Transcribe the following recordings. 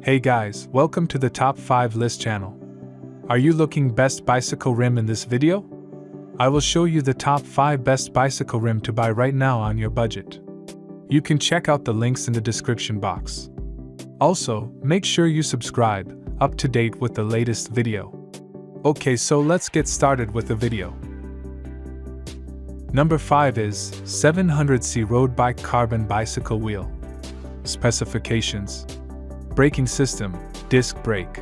Hey guys, welcome to the Top 5 List channel. Are you looking best bicycle rim in this video? I will show you the top 5 best bicycle rim to buy right now on your budget. You can check out the links in the description box. Also, make sure you subscribe, up to date with the latest video. Okay, so let's get started with the video. Number 5 is 700C Road Bike Carbon Bicycle Wheel. Specifications: braking system, disc brake.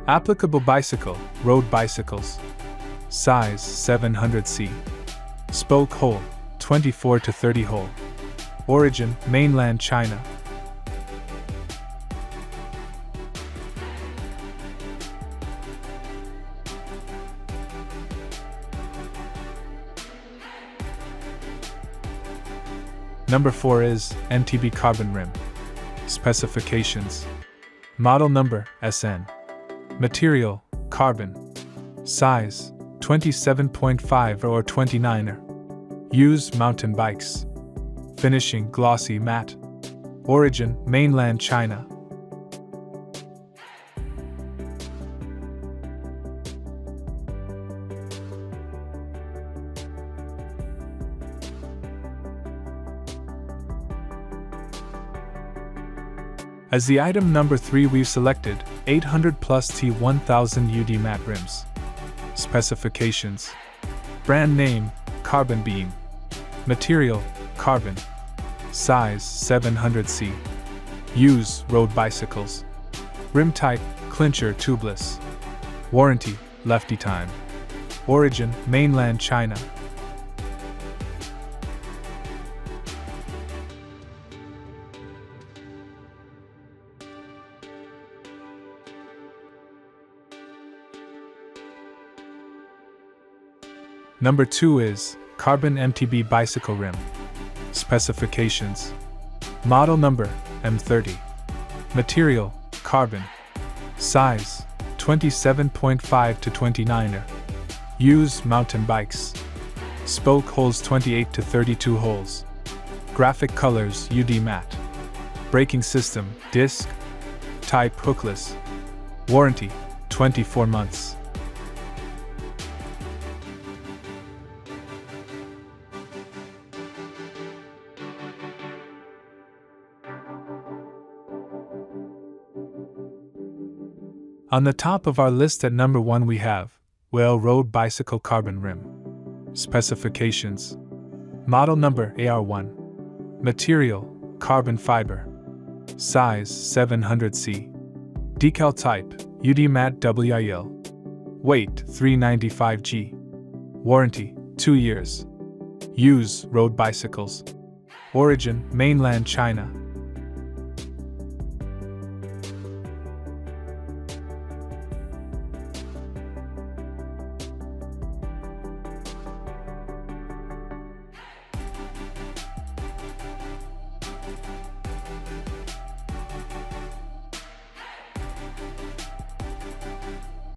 Applicable bicycle, road bicycles. Size 700C. Spoke hole, 24 to 30 hole. Origin, mainland China. Number 4 is NTB Carbon Rim. Specifications: model number SN. Material, carbon. Size, 27.5 or 29er. Use mountain bikes. Finishing, glossy matte. Origin, mainland China. As the item number 3, we've selected 800+T1000 UD Matte rims. Specifications: brand name, Carbon Beam. Material, carbon. Size, 700C. Use, road bicycles. Rim type, clincher tubeless. Warranty, lefty time. Origin, mainland China. Number 2 is Carbon MTB Bicycle Rim. Specifications: model number M30. Material, carbon. Size, 27.5 to 29er. Use mountain bikes. Spoke holes 28 to 32 holes. Graphic colors UD Matte. Braking system, disc. Type hookless. Warranty, 24 months. On the top of our list at number 1 we have Whale Road Bicycle Carbon Rim. Specifications: model number AR1. Material, carbon fiber. Size, 700C. Decal type, UD Matte WIL. Weight, 395g. Warranty, 2 years. Use, road bicycles. Origin, mainland China.